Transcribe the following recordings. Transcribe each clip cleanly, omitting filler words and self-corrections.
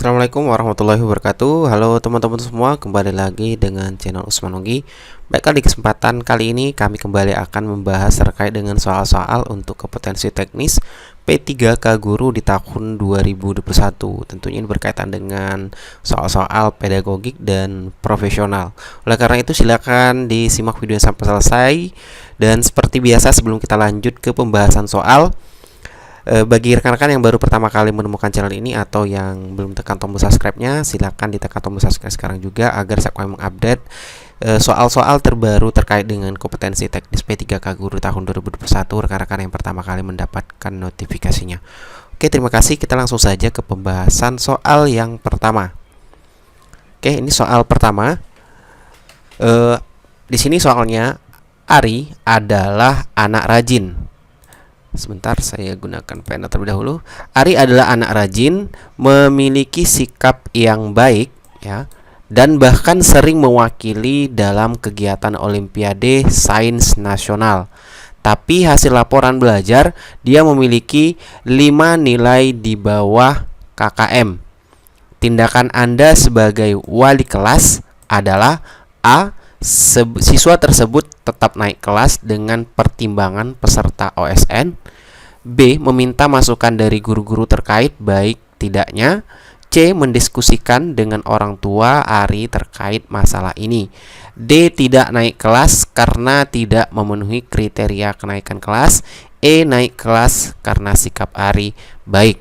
Assalamualaikum warahmatullahi wabarakatuh. Halo teman-teman semua, kembali lagi dengan channel Usman Nugi. Baiklah, di kesempatan kali ini kami kembali akan membahas terkait dengan soal-soal untuk kompetensi teknis P3K Guru di tahun 2021. Tentunya ini berkaitan dengan soal-soal pedagogik dan profesional. Oleh karena itu silakan disimak video sampai selesai. Dan seperti biasa, sebelum kita lanjut ke pembahasan soal, bagi rekan-rekan yang baru pertama kali menemukan channel ini atau yang belum tekan tombol subscribe-nya, silakan ditekan tombol subscribe sekarang juga agar saya akan mengupdate soal-soal terbaru terkait dengan kompetensi teknis P3K Guru tahun 2021 rekan-rekan yang pertama kali mendapatkan notifikasinya. Oke, terima kasih. Kita langsung saja ke pembahasan soal yang pertama. Oke, ini soal pertama. Di sini soalnya, Ari adalah anak rajin. Sebentar, saya gunakan pena terlebih dahulu. Ari adalah anak rajin, memiliki sikap yang baik, ya, dan bahkan sering mewakili dalam kegiatan Olimpiade Sains Nasional. Tapi hasil laporan belajar, dia memiliki 5 nilai di bawah KKM. Tindakan Anda sebagai wali kelas adalah A. Siswa tersebut tetap naik kelas dengan pertimbangan peserta OSN. B. Meminta masukan dari guru-guru terkait baik tidaknya. C. Mendiskusikan dengan orang tua Ari terkait masalah ini. D. Tidak naik kelas karena tidak memenuhi kriteria kenaikan kelas. E. Naik kelas karena sikap Ari baik.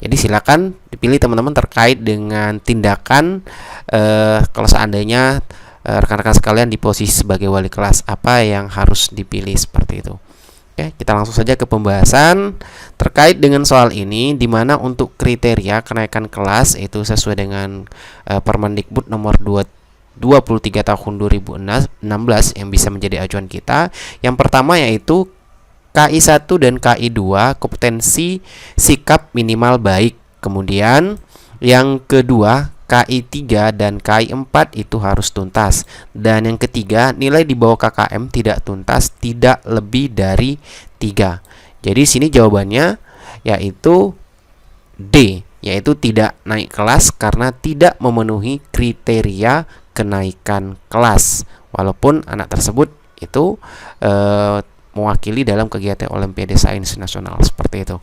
Jadi silakan dipilih teman-teman terkait dengan tindakan kalau seandainya rekan-rekan sekalian di posisi sebagai wali kelas, apa yang harus dipilih seperti itu. Oke, kita langsung saja ke pembahasan terkait dengan soal ini, di mana untuk kriteria kenaikan kelas itu sesuai dengan Permendikbud nomor 23 tahun 2016 yang bisa menjadi acuan kita. Yang pertama yaitu KI 1 dan KI 2 kompetensi sikap minimal baik. Kemudian yang kedua KI 3 dan KI 4 itu harus tuntas. Dan yang ketiga, nilai di bawah KKM tidak tuntas tidak lebih dari 3. Jadi sini jawabannya yaitu D, yaitu tidak naik kelas karena tidak memenuhi kriteria kenaikan kelas. Walaupun anak tersebut itu mewakili dalam kegiatan Olimpiade Sains Nasional seperti itu.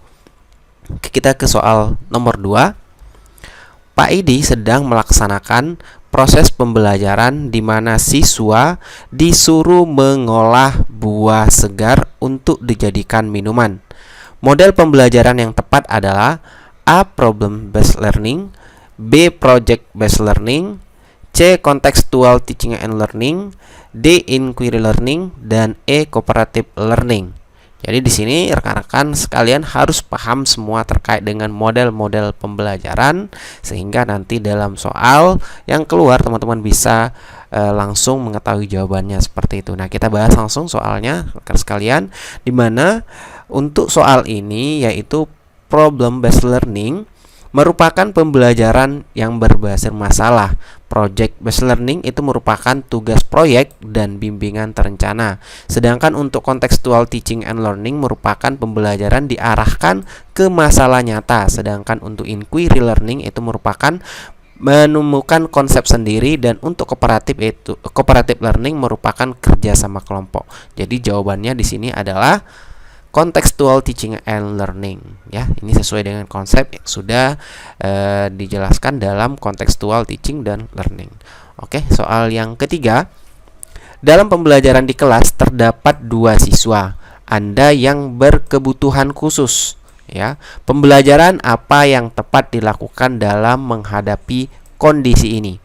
Kita ke soal nomor 2. Pak Idi sedang melaksanakan proses pembelajaran di mana siswa disuruh mengolah buah segar untuk dijadikan minuman. Model pembelajaran yang tepat adalah A. Problem based learning, B. Project based learning, C. Contextual teaching and learning, D. Inquiry learning, dan E. Cooperative learning. Jadi di sini rekan-rekan sekalian harus paham semua terkait dengan model-model pembelajaran sehingga nanti dalam soal yang keluar teman-teman bisa langsung mengetahui jawabannya seperti itu. Nah, kita bahas langsung soalnya rekan sekalian, di mana untuk soal ini yaitu problem based learning merupakan pembelajaran yang berbasis masalah. Project based learning itu merupakan tugas proyek dan bimbingan terencana. Sedangkan untuk contextual teaching and learning merupakan pembelajaran diarahkan ke masalah nyata. Sedangkan untuk inquiry learning itu merupakan menemukan konsep sendiri, dan untuk cooperative learning merupakan kerja sama kelompok. Jadi jawabannya di sini adalah contextual teaching and learning, ya. Ini sesuai dengan konsep yang sudah dijelaskan dalam contextual teaching dan learning. Oke, soal yang ketiga. Dalam pembelajaran di kelas terdapat 2 siswa. Anda yang berkebutuhan khusus, ya. Pembelajaran apa yang tepat dilakukan dalam menghadapi kondisi ini?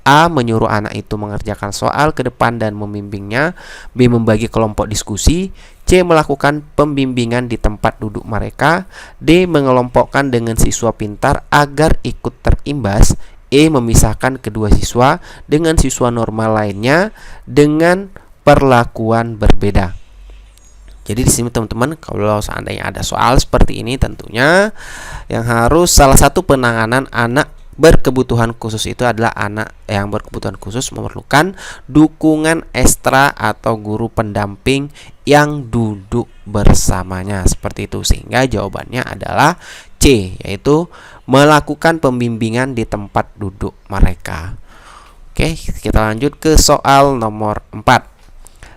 A. Menyuruh anak itu mengerjakan soal ke depan dan membimbingnya. B. Membagi kelompok diskusi. C. Melakukan pembimbingan di tempat duduk mereka. D. Mengelompokkan dengan siswa pintar agar ikut terimbas. E. Memisahkan kedua siswa dengan siswa normal lainnya dengan perlakuan berbeda. Jadi di sini teman-teman, kalau seandainya ada soal seperti ini, tentunya yang harus salah satu penanganan anak berkebutuhan khusus itu adalah anak yang berkebutuhan khusus memerlukan dukungan ekstra atau guru pendamping yang duduk bersamanya seperti itu, sehingga jawabannya adalah C, yaitu melakukan pembimbingan di tempat duduk mereka. Oke, kita lanjut ke soal nomor 4.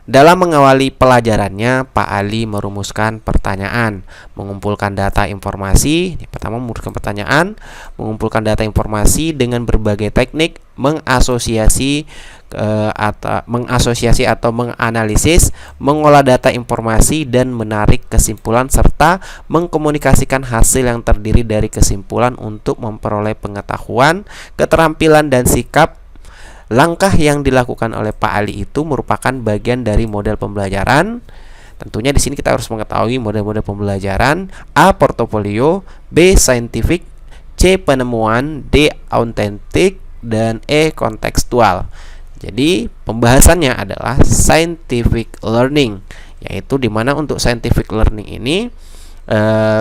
Dalam mengawali pelajarannya, Pak Ali merumuskan pertanyaan, mengumpulkan data informasi. Pertama, merumuskan pertanyaan, mengumpulkan data informasi dengan berbagai teknik, mengasosiasi atau menganalisis, mengolah data informasi dan menarik kesimpulan, serta mengkomunikasikan hasil yang terdiri dari kesimpulan untuk memperoleh pengetahuan, keterampilan, dan sikap. Langkah yang dilakukan oleh Pak Ali itu merupakan bagian dari model pembelajaran. Tentunya di sini kita harus mengetahui model-model pembelajaran: A. Portofolio, B. Scientific, C. Penemuan, D. Autentik, dan E. Kontekstual. Jadi pembahasannya adalah scientific learning, yaitu dimana untuk scientific learning ini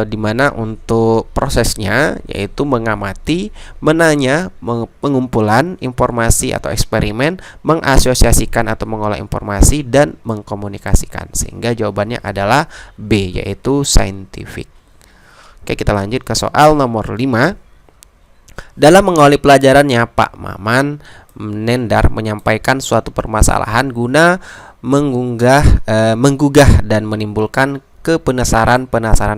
dimana untuk prosesnya yaitu mengamati, menanya, pengumpulan informasi atau eksperimen, mengasosiasikan atau mengolah informasi, dan mengkomunikasikan. Sehingga jawabannya adalah B, yaitu scientific. Oke, kita lanjut ke soal nomor 5. Dalam mengawali pelajarannya, Pak Maman Nendar menyampaikan suatu permasalahan guna menggugah dan menimbulkan penasaran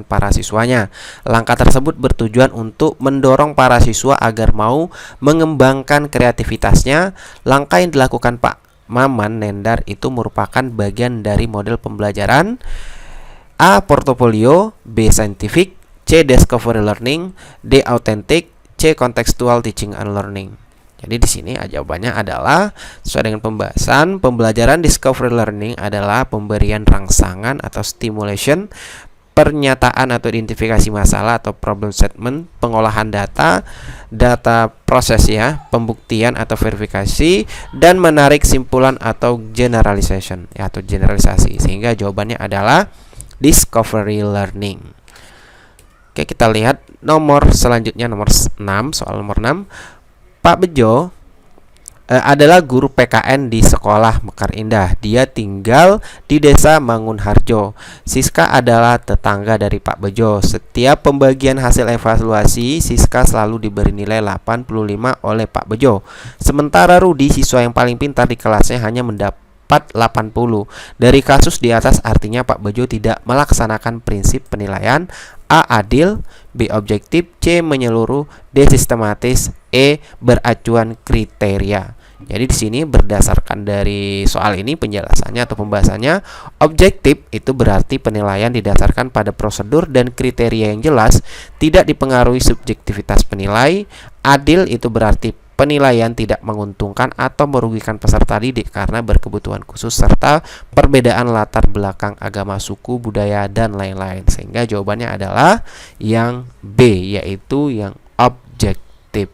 para siswanya. Langkah tersebut bertujuan untuk mendorong para siswa agar mau mengembangkan kreativitasnya. Langkah yang dilakukan Pak Maman Nendar itu merupakan bagian dari model pembelajaran: A. Portofolio, B. Scientific, C. Discovery Learning, D. Authentic, C. Contextual Teaching and Learning. Jadi di sini jawabannya adalah sesuai dengan pembahasan. Pembelajaran discovery learning adalah pemberian rangsangan atau stimulation, pernyataan atau identifikasi masalah atau problem statement, pengolahan data proses pembuktian atau verifikasi, dan menarik simpulan atau generalization atau generalisasi. Sehingga jawabannya adalah discovery learning. Oke, kita lihat nomor selanjutnya, nomor 6, soal nomor 6. Pak Bejo adalah guru PKN di sekolah Mekar Indah. Dia tinggal di desa Mangunharjo. Siska adalah tetangga dari Pak Bejo. Setiap pembagian hasil evaluasi, Siska selalu diberi nilai 85 oleh Pak Bejo. Sementara Rudi, siswa yang paling pintar di kelasnya, hanya mendapat 80. Dari kasus di atas artinya Pak Bejo tidak melaksanakan prinsip penilaian: A. Adil, B. Objektif, C. Menyeluruh, D. Sistematis, E. Beracuan kriteria. Jadi di sini berdasarkan dari soal ini penjelasannya atau pembahasannya, objektif itu berarti penilaian didasarkan pada prosedur dan kriteria yang jelas, tidak dipengaruhi subjektivitas penilai. Adil itu berarti penilaian tidak menguntungkan atau merugikan peserta didik karena berkebutuhan khusus serta perbedaan latar belakang agama, suku, budaya, dan lain-lain. Sehingga jawabannya adalah yang B, yaitu yang objektif,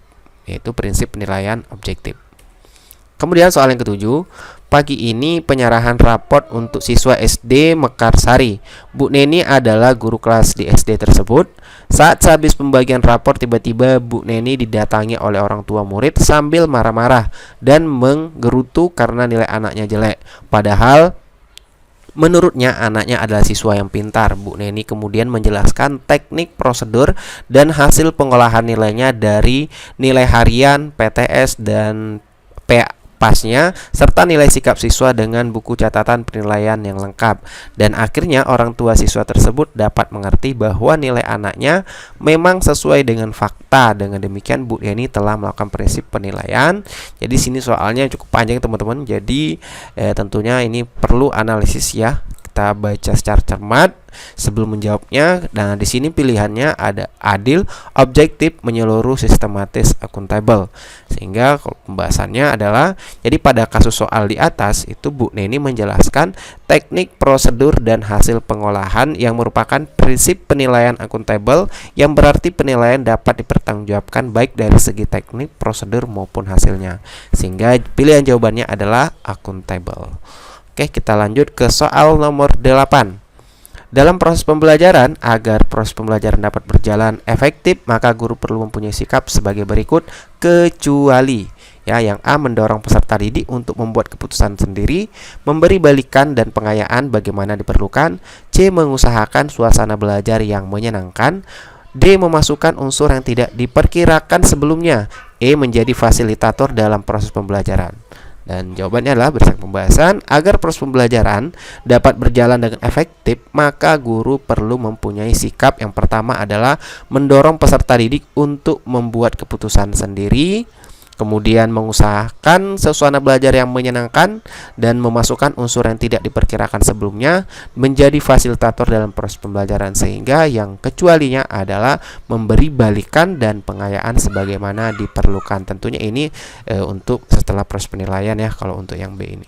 yaitu prinsip penilaian objektif. Kemudian soal yang ketujuh. Pagi ini penyerahan raport untuk siswa SD Mekarsari. Bu Neni adalah guru kelas di SD tersebut. Saat sehabis pembagian raport, tiba-tiba Bu Neni didatangi oleh orang tua murid sambil marah-marah dan menggerutu karena nilai anaknya jelek. Padahal menurutnya anaknya adalah siswa yang pintar. Bu Neni kemudian menjelaskan teknik, prosedur, dan hasil pengolahan nilainya dari nilai harian, PTS, dan pasnya, serta nilai sikap siswa dengan buku catatan penilaian yang lengkap. Dan akhirnya orang tua siswa tersebut dapat mengerti bahwa nilai anaknya memang sesuai dengan fakta. Dengan demikian Bu Neni telah melakukan prinsip penilaian. Jadi sini soalnya cukup panjang teman-teman. Jadi tentunya ini perlu analisis ya. Kita baca secara cermat sebelum menjawabnya. Dan di sini pilihannya ada adil, objektif, menyeluruh, sistematis, akuntabel. Sehingga pembahasannya adalah, jadi pada kasus soal di atas itu Bu Neni menjelaskan teknik, prosedur, dan hasil pengolahan yang merupakan prinsip penilaian akuntabel, yang berarti penilaian dapat dipertanggungjawabkan baik dari segi teknik, prosedur, maupun hasilnya. Sehingga pilihan jawabannya adalah akuntabel. Oke, kita lanjut ke soal nomor 8. Dalam proses pembelajaran, agar proses pembelajaran dapat berjalan efektif, maka guru perlu mempunyai sikap sebagai berikut, kecuali yang A. Mendorong peserta didik untuk membuat keputusan sendiri, memberi balikan dan pengayaan bagaimana diperlukan. C. Mengusahakan suasana belajar yang menyenangkan. D. Memasukkan unsur yang tidak diperkirakan sebelumnya. E. Menjadi fasilitator dalam proses pembelajaran. Dan jawabannya adalah berdasarkan pembahasan, agar proses pembelajaran dapat berjalan dengan efektif, maka guru perlu mempunyai sikap yang pertama adalah mendorong peserta didik untuk membuat keputusan sendiri, kemudian mengusahakan suasana belajar yang menyenangkan, dan memasukkan unsur yang tidak diperkirakan sebelumnya, menjadi fasilitator dalam proses pembelajaran, sehingga yang kecualinya adalah memberi balikan dan pengayaan sebagaimana diperlukan. Tentunya ini untuk setelah proses penilaian ya, kalau untuk yang B ini.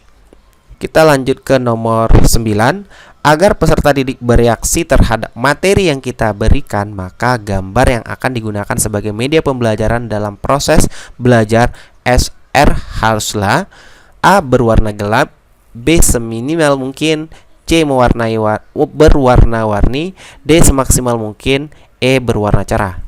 Kita lanjut ke nomor 9. Agar peserta didik bereaksi terhadap materi yang kita berikan, maka gambar yang akan digunakan sebagai media pembelajaran dalam proses belajar SR haruslah A. berwarna gelap, B. seminimal mungkin, C. berwarna-warni, D. semaksimal mungkin, E. berwarna cerah.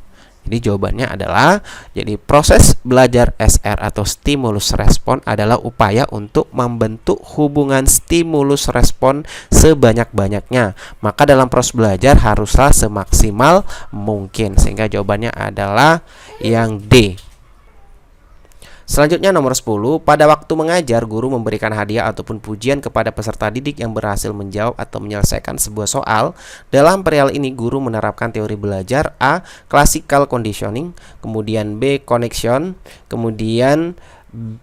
Jadi jawabannya adalah, jadi proses belajar SR atau stimulus respon adalah upaya untuk membentuk hubungan stimulus respon sebanyak-banyaknya. Maka dalam proses belajar haruslah semaksimal mungkin, sehingga jawabannya adalah yang D. Selanjutnya nomor 10, pada waktu mengajar, guru memberikan hadiah ataupun pujian kepada peserta didik yang berhasil menjawab atau menyelesaikan sebuah soal. Dalam perihal ini, guru menerapkan teori belajar A. Classical conditioning, kemudian B. connection, kemudian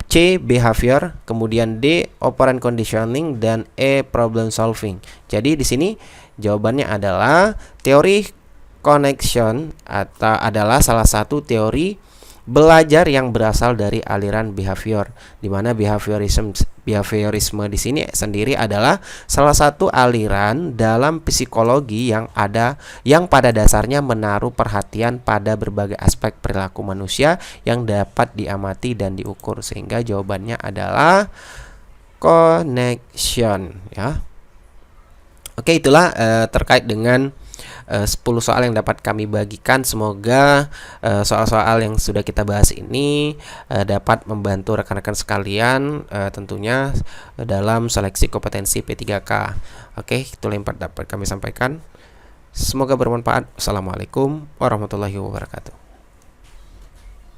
C. behavior, kemudian D. operant conditioning, dan E. problem solving. Jadi di sini jawabannya adalah teori connection atau adalah salah satu teori belajar yang berasal dari aliran behavior, di mana behaviorisme di sini sendiri adalah salah satu aliran dalam psikologi yang pada dasarnya menaruh perhatian pada berbagai aspek perilaku manusia yang dapat diamati dan diukur, sehingga jawabannya adalah connection ya. Oke, itulah terkait dengan 10 soal yang dapat kami bagikan. Semoga soal-soal yang sudah kita bahas ini dapat membantu rekan-rekan sekalian tentunya dalam seleksi kompetensi P3K. Oke, itulah yang dapat kami sampaikan. Semoga bermanfaat. Assalamualaikum warahmatullahi wabarakatuh.